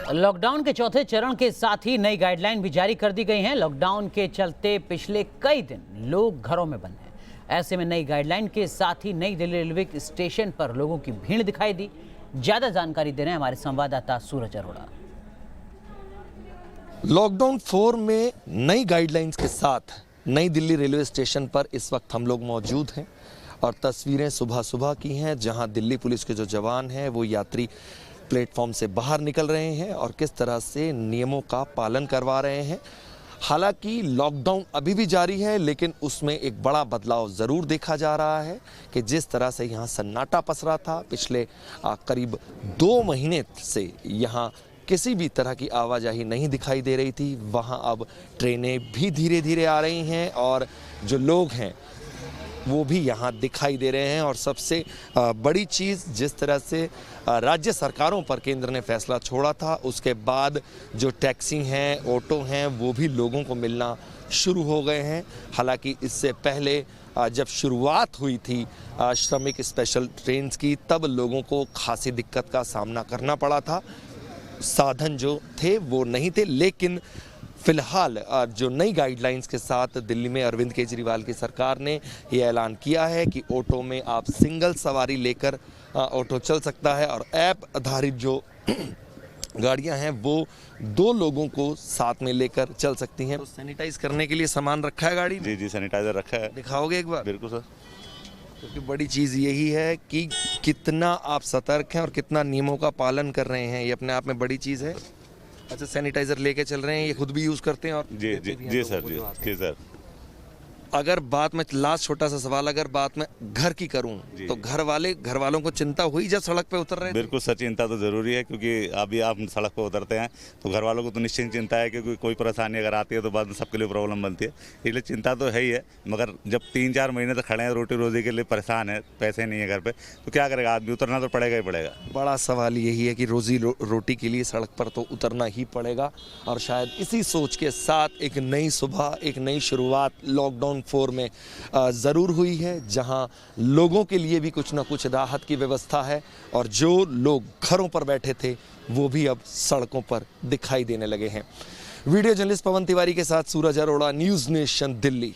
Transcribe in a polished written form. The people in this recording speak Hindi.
लॉकडाउन के चौथे चरण के साथ ही नई गाइडलाइन भी जारी कर दी गई हैं। लॉकडाउन के चलते पिछले कई दिन लोग घरों में बंद हैं। ऐसे में नई गाइडलाइन के साथ ही नई दिल्ली रेलवे स्टेशन पर लोगों की भीड़ दिखाई दी। ज्यादा जानकारी दे रहे हैं हमारे संवाददाता सूरज अरोड़ा। लॉकडाउन 4 में नई गाइडलाइंस के साथ नई दिल्ली रेलवे स्टेशन पर इस वक्त हम लोग मौजूद हैं और तस्वीरें सुबह सुबह की हैं, जहां दिल्ली पुलिस के जो जवान हैं वो यात्री प्लेटफॉर्म से बाहर निकल रहे हैं और किस तरह से नियमों का पालन करवा रहे हैं। हालांकि लॉकडाउन अभी भी जारी है, लेकिन उसमें एक बड़ा बदलाव ज़रूर देखा जा रहा है कि जिस तरह से यहाँ सन्नाटा पसरा था पिछले करीब 2 महीने से यहाँ किसी भी तरह की आवाजाही नहीं दिखाई दे रही थी, वहाँ अब ट्रेनें भी धीरे धीरे आ रही हैं और जो लोग हैं वो भी यहाँ दिखाई दे रहे हैं। और सबसे बड़ी चीज़, जिस तरह से राज्य सरकारों पर केंद्र ने फैसला छोड़ा था, उसके बाद जो टैक्सी हैं, ऑटो हैं, वो भी लोगों को मिलना शुरू हो गए हैं। हालांकि इससे पहले जब शुरुआत हुई थी श्रमिक स्पेशल ट्रेन की, तब लोगों को खासी दिक्कत का सामना करना पड़ा था। साधन जो थे वो नहीं थे, लेकिन फिलहाल जो नई गाइडलाइंस के साथ दिल्ली में अरविंद केजरीवाल की सरकार ने ये ऐलान किया है कि ऑटो में आप सिंगल सवारी लेकर ऑटो चल सकता है और ऐप आधारित जो गाड़ियां हैं वो 2 लोगों को साथ में लेकर चल सकती हैं। तो सैनिटाइज करने के लिए सामान रखा है गाड़ी में? जी, सैनिटाइजर रखा है। दिखाओगे एक बार? बिल्कुल सर। क्योंकि बड़ी चीज़ यही है कि कितना आप सतर्क हैं और कितना नियमों का पालन कर रहे हैं, ये अपने आप में बड़ी चीज़ है। अच्छा, सैनिटाइजर लेके चल रहे हैं, ये खुद भी यूज़ करते हैं? और जी सर। अगर बात में लास्ट छोटा सा सवाल, अगर बात मैं घर की करूं तो घर वालों को चिंता हुई जब सड़क पे उतर रहे थे? बिल्कुल सर, चिंता तो जरूरी है, क्योंकि अभी आप सड़क पे उतरते हैं तो घर वालों को तो निश्चित चिंता है, क्योंकि कोई परेशानी अगर आती है तो बाद में सबके लिए प्रॉब्लम बनती है। इसलिए चिंता तो है ही है, मगर जब 3-4 महीने तक खड़े हैं, रोटी रोजी के लिए परेशान है, पैसे नहीं है घर पे, तो क्या करेगा आदमी? उतरना तो पड़ेगा ही पड़ेगा। बड़ा सवाल यही है कि रोजी रोटी के लिए सड़क पर तो उतरना ही पड़ेगा। और शायद इसी सोच के साथ एक नई सुबह, एक नई शुरुआत लॉकडाउन 4 में ज़रूर हुई है, जहां लोगों के लिए भी कुछ ना कुछ राहत की व्यवस्था है और जो लोग घरों पर बैठे थे वो भी अब सड़कों पर दिखाई देने लगे हैं। वीडियो जर्नलिस्ट पवन तिवारी के साथ सूरज अरोड़ा, न्यूज़ नेशन, दिल्ली।